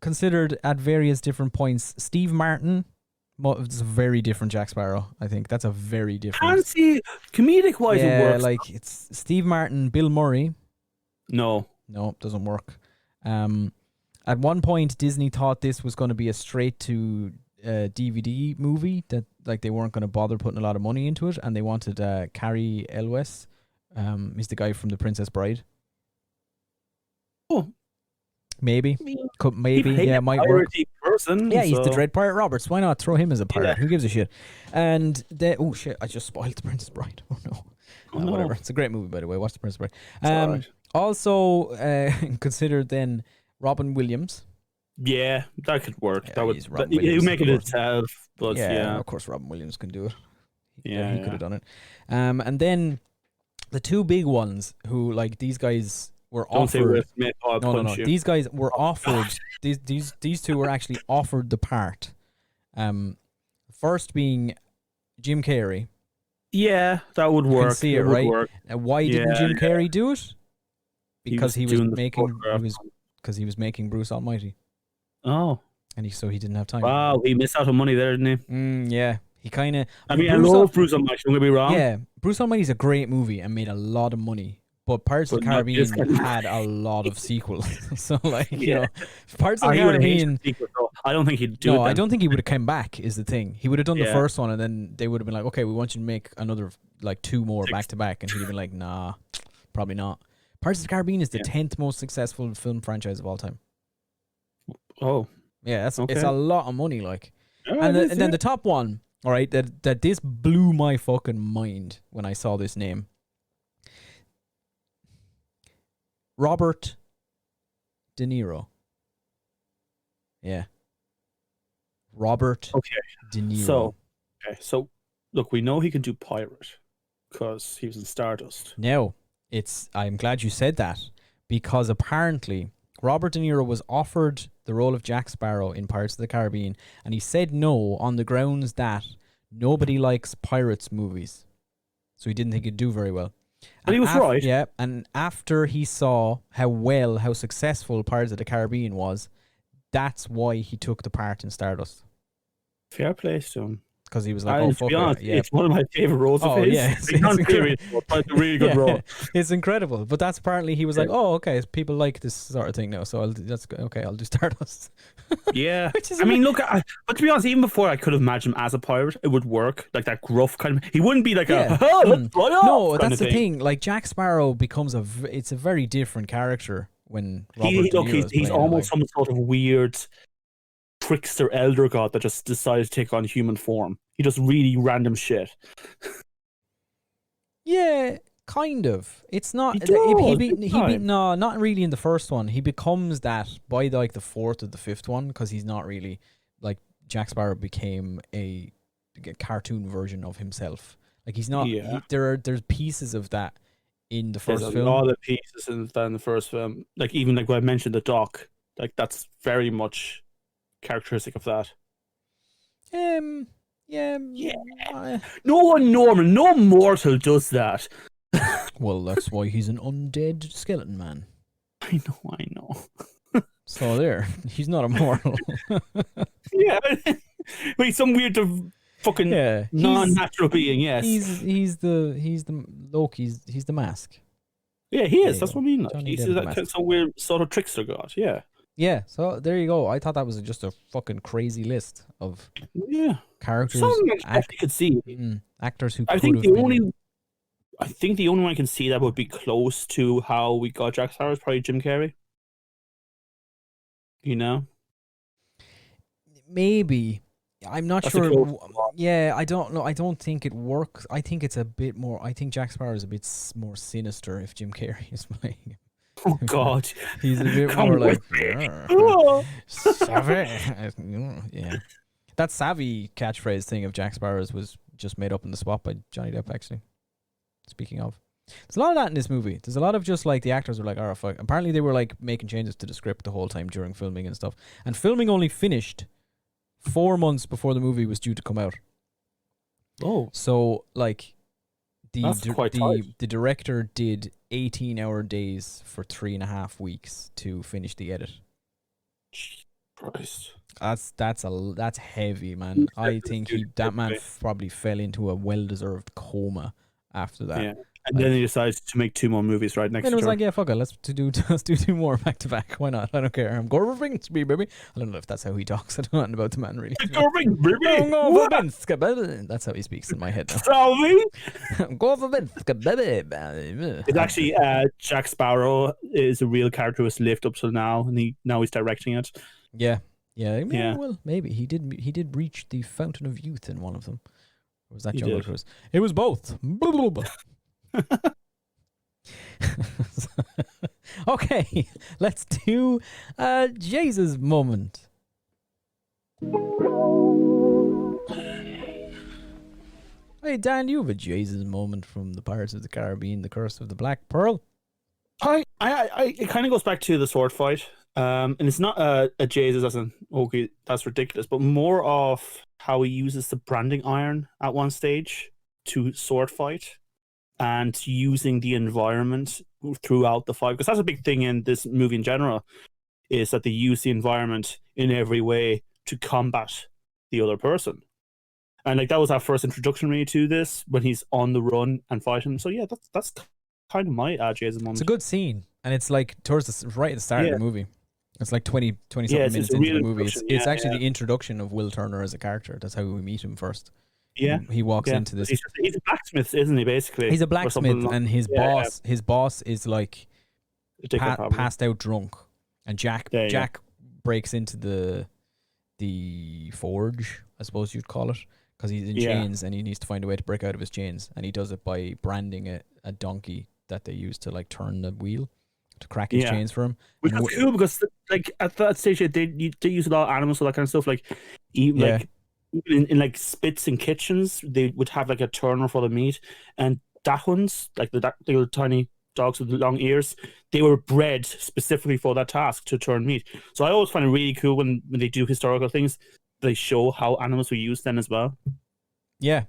considered at various different points, Steve Martin. It's a very different Jack Sparrow. I think that's a very different. Can't see comedic wise. Yeah, it works. like it's Steve Martin, Bill Murray. No, doesn't work. At one point, Disney thought this was going to be a straight to DVD movie that like they weren't going to bother putting a lot of money into it, and they wanted Carrey Elwes. He's the guy from The Princess Bride. Oh, maybe, might work. Person, yeah, he's the Dread Pirate Roberts. Why not throw him as a pirate? Yeah. Who gives a shit? And oh shit, I just spoiled The Princess Bride. Oh no. Whatever. It's a great movie, by the way. Watch The Princess Bride. Right. Also considered then Robin Williams. Yeah, that could work. Yeah, that would you make it itself, but yeah, of course Robin Williams can do it. He Yeah, could have done it. And then the two big ones who like these guys were Don't say Will offered. Smith, I'll No. punch you. These guys were offered. These two were actually offered the part. First being Jim Carrey. Yeah, that would You work. can see it, would right? work. Why didn't Jim Carrey do it? Because he was doing the making photograph. he was making Bruce Almighty, Oh, and so he didn't have time. wow, he missed out on money there, didn't he? Yeah, he kind of. I mean, I love Bruce Almighty. Don't get me wrong. Yeah, Bruce Almighty's a great movie and made a lot of money. But Pirates of the Caribbean had a lot of sequels. So, like, you know, Pirates of the Caribbean... I don't think he'd do it. No, I don't think he would have come back, is the thing. He would have done the first one, and then they would have been like, okay, we want you to make another, like, 2 more back-to-back. And he'd have been like, nah, probably not. Pirates of the Caribbean is the 10th most successful film franchise of all time. Oh. Yeah, it's a lot of money, like. And then the top one, all right, that this blew my fucking mind when I saw this name. Robert De Niro. Yeah. Robert De Niro. So, look, we know he can do pirate because he was in Stardust. Now, I'm glad you said that because apparently Robert De Niro was offered the role of Jack Sparrow in Pirates of the Caribbean, and he said no on the grounds that nobody likes pirates movies. So he didn't think he'd do very well. And he was right. Yeah, and after he saw how successful Pirates of the Caribbean was, that's why he took the part in Stardust. Fair play to him. Because he was like, to be honest, it's one of my favorite roles of his. Yeah, it's a really good role. It's incredible. But that's apparently he was like, oh, okay, people like this sort of thing now, so I'll do Stardust. Yeah. I mean, look, but to be honest, even before I could have imagined him as a pirate, it would work. Like that gruff kind of, he wouldn't be like no, that's the thing. Like Jack Sparrow becomes it's a very different character when he's almost some sort of weird trickster elder god that just decided to take on human form. He does really random shit. Yeah, kind of. It's not. No, not really in the first one. He becomes that by like the 4th or the 5th one because he's not really like Jack Sparrow became a cartoon version of himself. Like he's not. Yeah. There's pieces of that in the first film. A lot of pieces in the first film. Like even like what I mentioned, the doc. Like that's very much characteristic of that. Yeah. No one normal, no mortal does that. Well, that's why he's an undead skeleton man. I know. So there, he's not immortal. Yeah, but he's some weird fucking non-natural being. Yes, he's the Loki. He's the mask. Yeah, he is. That's what I mean. Like, Johnny he's Depp that some weird sort of trickster god. Yeah. Yeah. So there you go. I thought that was just a fucking crazy list of characters. Something I could see. Actors who I think the only one I can see that would be close to how we got Jack Sparrow is probably Jim Carrey. You know? Maybe. I'm not sure. Yeah, I don't know. I don't think it works. I think it's a bit more. I think Jack Sparrow is a bit more sinister if Jim Carrey is playing him. Oh God, he's a bit more like savvy. Yeah, that savvy catchphrase thing of Jack Sparrow's was just made up on the spot by Johnny Depp. Actually, speaking of, there's a lot of that in this movie. There's a lot of just like the actors were like, "Oh fuck." Apparently, they were like making changes to the script the whole time during filming and stuff. And filming only finished 4 months before the movie was due to come out. Oh, so like the director did 18-hour days for 3.5 weeks to finish the edit. Christ. That's heavy, man. I think that man probably fell into a well-deserved coma after that. Yeah. And then he decides to make 2 more movies right next to it was like, yeah, fuck it, let's do 2 more back to back. Why not? I don't care. I'm Gore Verbinski, baby. I don't know if that's how he talks. I don't know about the man really. Gore Verbinski, baby. That's how he speaks in my head now. Gore Verbinski, baby. It's actually Jack Sparrow is a real character who was lived up till now, and he's directing it. Yeah. Well, maybe he did reach the fountain of youth in one of them. Or was that Jungle Cruise? It was both. Okay, let's do Jesus moment. Hey Dan, you have a Jesus moment from the Pirates of the Caribbean: The Curse of the Black Pearl. It kind of goes back to the sword fight, and it's not a Jesus as an okay, that's ridiculous, but more of how he uses the branding iron at one stage to sword fight. And using the environment throughout the fight, because that's a big thing in this movie in general, is that they use the environment in every way to combat the other person. And like that was our first introduction really to this when he's on the run and fighting. So yeah, that's kind of my Jason moment. It's a good scene, and it's like towards right at the start of the movie. It's like 20 something minutes into the movie. It's actually the introduction of Will Turner as a character. That's how we meet him first. Yeah, he walks into this. He's a blacksmith, isn't he? Basically, he's a blacksmith, and his boss is like passed out drunk, and Jack breaks into the forge, I suppose you'd call it, because he's in chains and he needs to find a way to break out of his chains, and he does it by branding a donkey that they use to like turn the wheel to crack his chains for him. Which is cool because like at that stage they use a lot of animals, so that kind of stuff. Like even in like spits and kitchens, they would have like a turner for the meat, and dachshunds, like the little tiny dogs with the long ears, they were bred specifically for that task to turn meat. So I always find it really cool when they do historical things, they show how animals were used then as well. Yeah.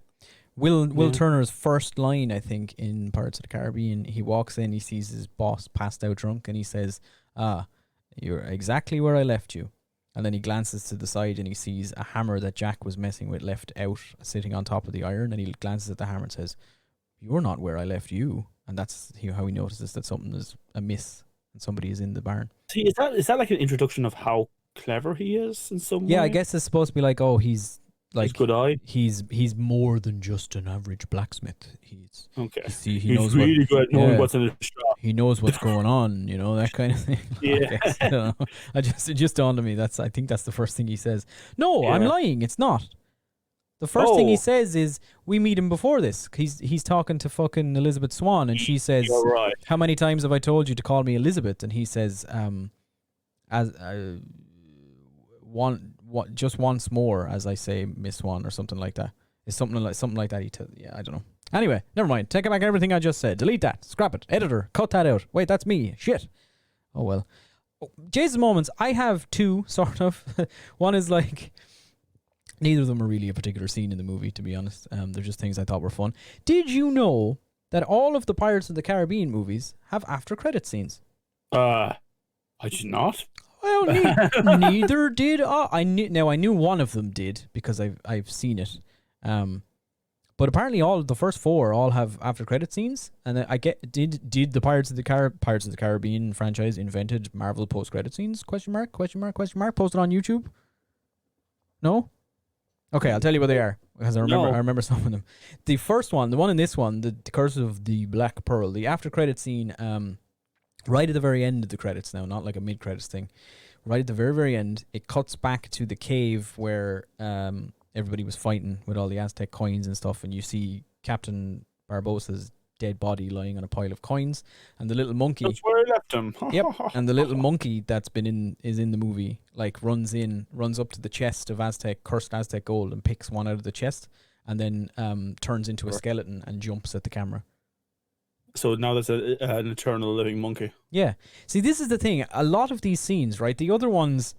Will Turner's first line, I think, in Pirates of the Caribbean, he walks in, he sees his boss passed out drunk, and he says, "You're exactly where I left you." And then he glances to the side and he sees a hammer that Jack was messing with left out, sitting on top of the iron, and he glances at the hammer and says, "You're not where I left you." And that's how he notices that something is amiss and somebody is in the barn. See, is that like an introduction of how clever he is in some way? Yeah, I guess it's supposed to be like, oh, he's like good eye. He's more than just an average blacksmith. He's knows really good at knowing what's in his shop. He knows what's going on, that kind of thing. Yeah, I don't know. It just dawned on me. I think that's the first thing he says. No, I'm lying. It's not. The first thing he says is, we meet him before this. He's talking to fucking Elizabeth Swann, and she says, right. "How many times have I told you to call me Elizabeth?" And he says, just once more, as I say, Miss Swan, or something like that. It's something like that. I don't know. Anyway, never mind. Take back everything I just said. Delete that. Scrap it. Editor, cut that out. Wait, that's me. Shit. Oh well. Jesus moments. I have two, sort of. One is like, Neither of them are really a particular scene in the movie, to be honest. They're just things I thought were fun. Did you know that all of the Pirates of the Caribbean movies have after-credit scenes? I did not. Well, neither did I. I knew one of them did because I've seen it. But apparently all the first four all have after-credit scenes. And did the Pirates of the Caribbean franchise invented Marvel post-credit scenes? Question mark. Posted on YouTube. No. Okay, I'll tell you what they are because I remember some of them. The first one, the one in this one, the Curse of the Black Pearl, the after-credit scene, right at the very end of the credits now, not like a mid-credits thing. Right at the very, very end, it cuts back to the cave where everybody was fighting with all the Aztec coins and stuff, and you see Captain Barbossa's dead body lying on a pile of coins, and the little monkey. That's where I left him. Yep, and the little monkey that's is in the movie, like runs up to the chest of cursed Aztec gold and picks one out of the chest, and then turns into a skeleton and jumps at the camera. So now that's an eternal living monkey. Yeah. See, this is the thing. A lot of these scenes, right? The other ones,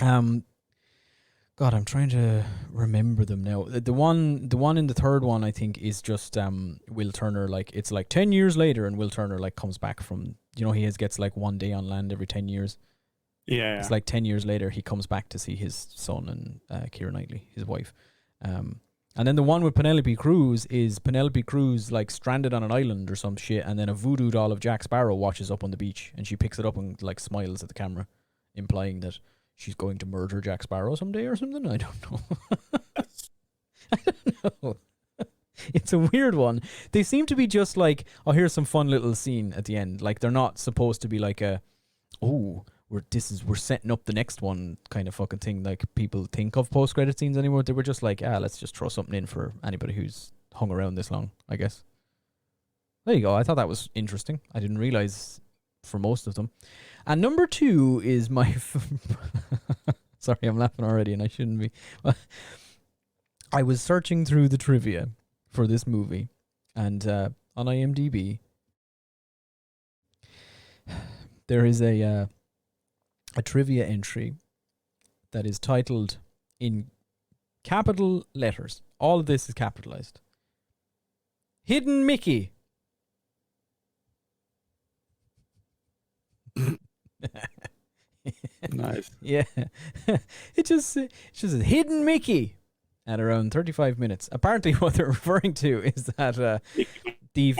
God, I'm trying to remember them now. The one in the third one, I think, is just Will Turner. Like, it's like 10 years later, and Will Turner like comes back from, he gets like 1 day on land every 10 years. Yeah. It's like 10 years later he comes back to see his son and Keira Knightley, his wife. And then the one with Penelope Cruz is Penelope Cruz like stranded on an island or some shit, and then a voodoo doll of Jack Sparrow washes up on the beach, and she picks it up and like smiles at the camera, implying that she's going to murder Jack Sparrow someday or something. I don't know. I don't know. It's a weird one. They seem to be just like, oh, here's some fun little scene at the end. Like, they're not supposed to be like we're setting up the next one kind of fucking thing like people think of post-credit scenes anymore. They were just like, let's just throw something in for anybody who's hung around this long, I guess. There you go. I thought that was interesting. I didn't realize for most of them. And number 2 is my... Sorry, I'm laughing already and I shouldn't be. I was searching through the trivia for this movie, and on IMDb, there is a trivia entry that is titled in capital letters. All of this is capitalized. Hidden Mickey. Nice. Yeah. It just says Hidden Mickey at around 35 minutes. Apparently what they're referring to is that in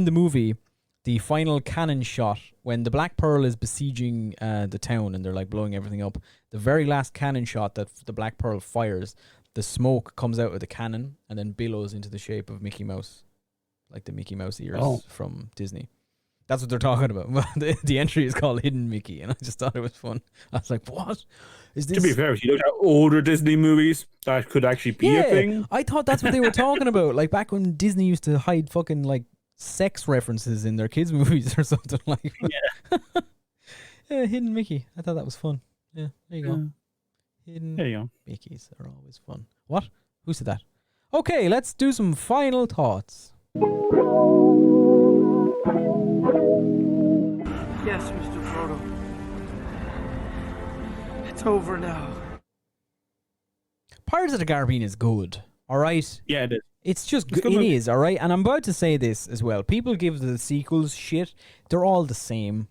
the movie, the final cannon shot when the Black Pearl is besieging the town and they're like blowing everything up, the very last cannon shot that the Black Pearl fires, the smoke comes out of the cannon and then billows into the shape of Mickey Mouse, like the Mickey Mouse ears from Disney. That's what they're talking about. The entry is called Hidden Mickey, and I just thought it was fun. I was like, what is this? To be fair, if you look at older Disney movies, that could actually be a thing. I thought that's what they were talking about. Like back when Disney used to hide fucking like sex references in their kids' movies or something like that. Yeah, Hidden Mickey. I thought that was fun. Yeah, there you go. Hidden Mickeys are always fun. What? Who said that? Okay, let's do some final thoughts. Yes, Mr. Frodo. It's over now. Pirates of the Caribbean is good, all right? Yeah, it is. It's just good. It is, all right? And I'm about to say this as well. People give the sequels shit. They're all the same.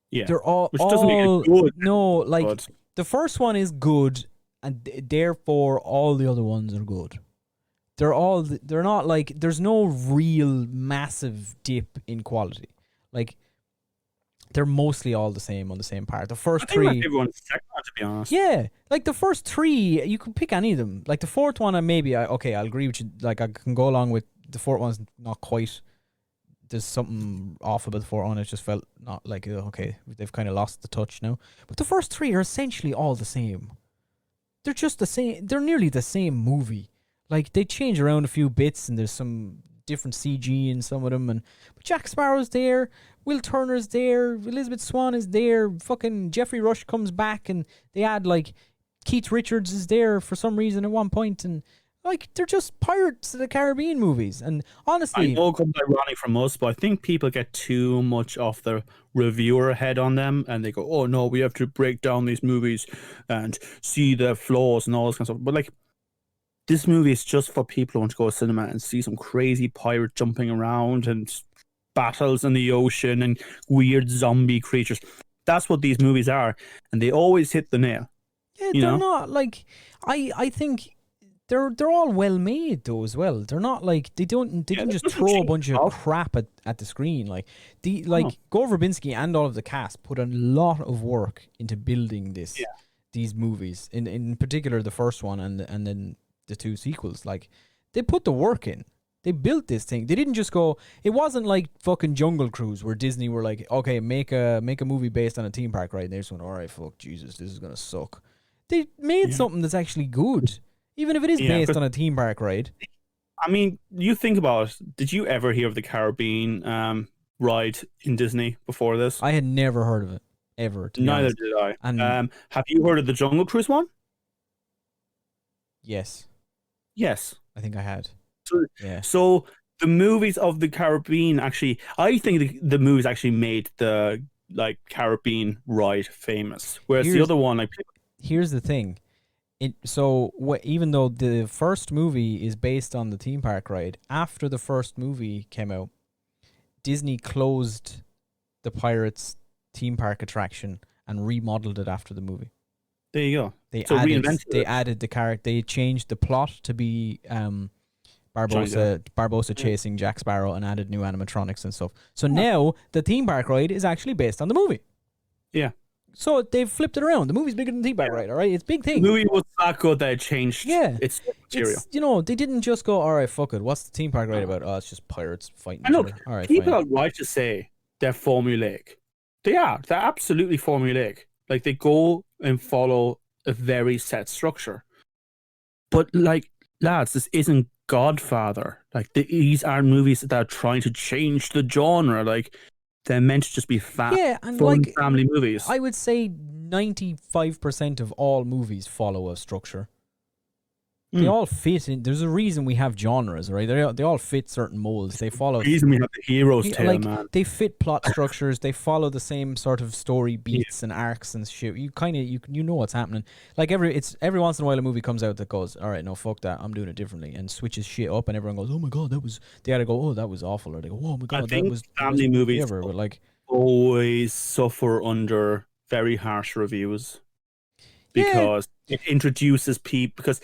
Yeah. They're all... Which doesn't make it good. No, like, the first one is good, and therefore all the other ones are good. They're not like... There's no real massive dip in quality. Like... They're mostly all the same on the same part. The first three... everyone's second one, to be honest. Yeah. Like, the first 3, you could pick any of them. Like, the fourth one, I'll agree with you. Like, I can go along with the fourth one's not quite... There's something off about the fourth one. It just felt not like, okay, they've kind of lost the touch now. But the first 3 are essentially all the same. They're just the same. They're nearly the same movie. Like, they change around a few bits, and there's some different CG in some of them. But Jack Sparrow's there. Will Turner's there, Elizabeth Swann is there, fucking Jeffrey Rush comes back, and they add like Keith Richards is there for some reason at one point, and Like, they're just Pirates of the Caribbean movies. And honestly, I know it comes ironic from us, but I think people get too much of the reviewer head on them, and they go, "Oh no, we have to break down these movies and see the flaws and all this kind of stuff." But like, this movie is just for people who want to go to cinema and see some crazy pirate jumping around and battles in the ocean and weird zombie creatures. That's what these movies are, and they always hit the nail. yeah, they're not like I think they're all well made though as well. They're not like they didn't just throw a bunch of crap at the screen. Like Gore Verbinski and all of the cast put a lot of work into building these movies. In particular the first one and then the two sequels. Like, they put the work in. They built this thing. They didn't just go. It wasn't like fucking Jungle Cruise where Disney were like, okay, make a movie based on a theme park ride. And they just went, all right, fuck Jesus, this is gonna suck. They made something that's actually good, even if it is based on a theme park ride. I mean, you think about it. Did you ever hear of the Caribbean ride in Disney before this? I had never heard of it ever. Neither did I. And have you heard of the Jungle Cruise one? Yes, I think I had. So the movies of the Caribbean actually, I think the movies actually made the like Caribbean ride famous, whereas the other one, like, here's the thing, even though the first movie is based on the theme park ride, after the first movie came out, Disney closed the Pirates theme park attraction and remodeled it after the movie. There you go. They added the character. They changed the plot to be Barbossa chasing Jack Sparrow and added new animatronics and stuff. So now the theme park ride is actually based on the movie. Yeah. So they've flipped it around. The movie's bigger than the theme park ride, all right? It's a big thing. The movie was that good that it changed its material. They didn't just go, all right, fuck it. What's the theme park ride about? Oh, it's just pirates fighting each other. All right, people are right to say they're formulaic. They are. They're absolutely formulaic. Like, they go and follow a very set structure. But, like, lads, this isn't Godfather. Like, these are movies that are trying to change the genre. Like, they're meant to just be fun family movies. I would say 95% of all movies follow a structure. They all fit in. There's a reason we have genres, right? They all fit certain molds. They follow. The reason we have the hero's tale, man. They fit plot structures. They follow the same sort of story beats and arcs and shit. You kind of you know what's happening. Like every once in a while a movie comes out that goes, all right, no, fuck that, I'm doing it differently, and switches shit up, and everyone goes, oh my god, that was. They either go, oh, that was awful, or they go, oh my god, that was family movies. Ever, but like always suffer under very harsh reviews because it introduces people because.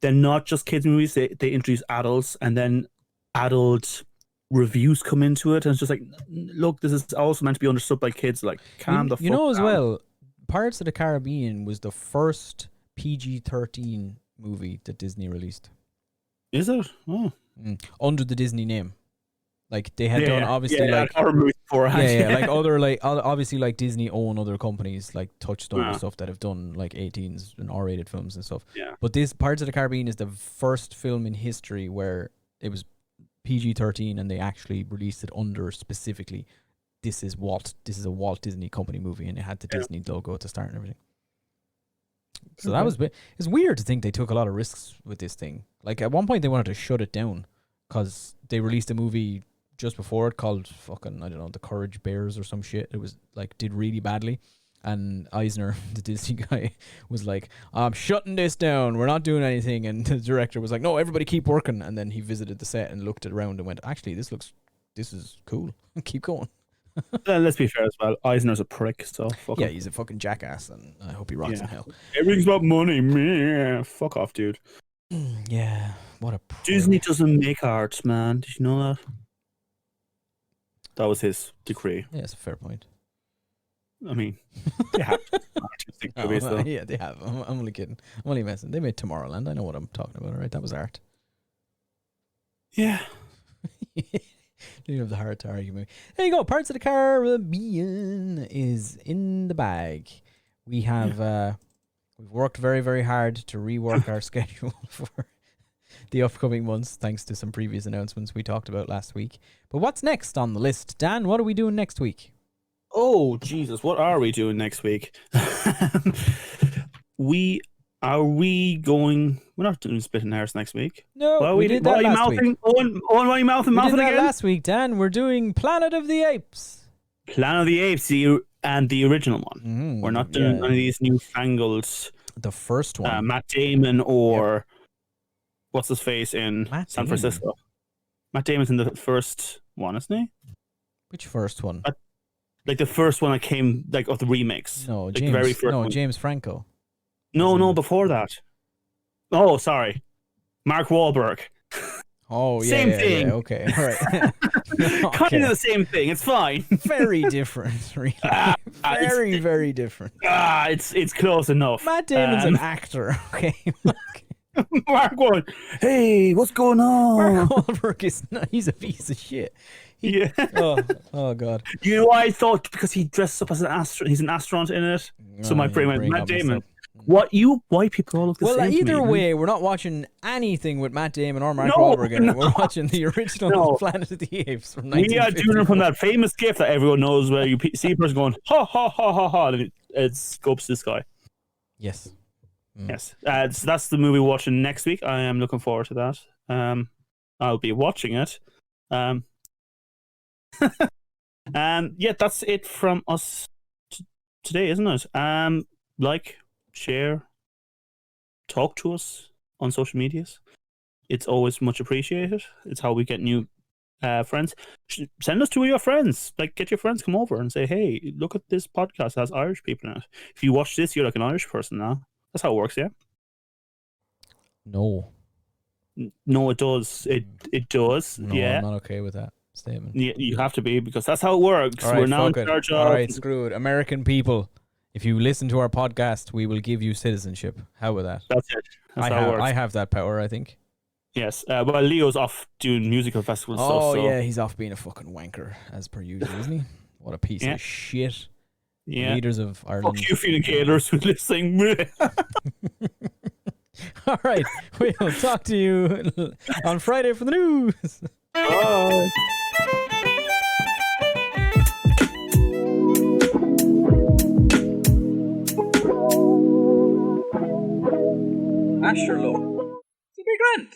They're not just kids movies. They introduce adults, and then adult reviews come into it, and it's just like, look, this is also meant to be understood by kids. Like, calm the fuck down. As well, Pirates of the Caribbean was the first PG-13 movie that Disney released. Is it? Oh, under the Disney name. Like, they had done obviously horror movies beforehand. Like other obviously like Disney own other companies like Touchstone and stuff that have done like 18s and R-rated films and stuff. Yeah. But this Pirates of the Caribbean is the first film in history where it was PG-13 and they actually released it under specifically this is a Walt Disney Company movie, and it had the Disney logo at the start and everything. So that was it's weird to think they took a lot of risks with this thing. Like, at one point they wanted to shut it down because they released a movie just before it called fucking, I don't know, The Courage Bears or some shit. It was like, did really badly, and Eisner, the Disney guy, was like, I'm shutting this down, we're not doing anything, and the director was like, no, everybody keep working. And then he visited the set and looked around and went, actually, this is cool, keep going. Let's be fair as well, Eisner's a prick, so fuck him. He's a fucking jackass, and I hope he rots in hell. Everything's about money, man. Fuck off, dude. Yeah, what a prick. Disney doesn't make art, man. Did you know that? That was his decree. Yeah, it's a fair point. I mean, they have artistic movies, though. Yeah, they have. I'm only kidding. I'm only messing. They made Tomorrowland. I know what I'm talking about, all right? That was art. Yeah. You have the heart to argue me. There you go. Parts of the Caribbean is in the bag. We have we've worked very, very hard to rework our schedule for the upcoming months, thanks to some previous announcements we talked about last week. But what's next on the list? Dan, what are we doing next week? Oh, Jesus, what are we doing next week? We Are we going? We're not doing Splitting Hairs next week. No, we did that last week. Owen, why are you mouthing did that again? last week, Dan. We're doing Planet of the Apes. Planet of the Apes, and the original one. We're not doing any of these newfangled. The first one. Matt Damon or what's his face in San Francisco. Matt Damon's in the first one, isn't he? Which first one? Like the first one that came, like, of the remakes. No, like James. The very first one. James Franco. No, before that. Oh, sorry. Mark Wahlberg. Oh, yeah. Same thing. Yeah, okay, all right. Kind of the same thing. It's fine. Very different, really. Very different. It's close enough. Matt Damon's an actor, okay? Mark Wahlberg. Hey, what's going on? Mark Wahlberg he's a piece of shit. Oh God. You know why I thought? Because he dressed up as an astronaut. He's an astronaut in it. So my brain went, Matt Damon. Why people all look the same? Well, either way, we're not watching anything with Matt Damon or Mark Wahlberg in it. We're watching the original Planet of the Apes from 1950. We are doing it from that famous gif that everyone knows, where you see a person going ha ha ha ha ha, and it scopes the sky. Yes. Yes. So that's the movie we're watching next week. I am looking forward to that. I'll be watching it. Yeah, that's it from us today, isn't it? Like, share, talk to us on social medias. It's always much appreciated. It's how we get new friends. Send us to your friends. Like, get your friends come over and say, hey, look at this podcast that has Irish people in it. If you watch this, you're like an Irish person now. That's how it works, yeah? No, it does. It does. No, yeah. I'm not okay with that statement. Yeah, you have to be, because that's how it works. Right, we're now in charge of... All right, screw it. American people, if you listen to our podcast, we will give you citizenship. How about that? That's it. That's how it works. I have that power, I think. Yes. Well, Leo's off doing musical festivals. Yeah, he's off being a fucking wanker, as per usual, isn't he? What a piece of shit. Yeah. Leaders of Ireland. Fuck you, communicators who listening. All right, we'll talk to you on Friday for the news. Bye. Asher, look. It's a big rent.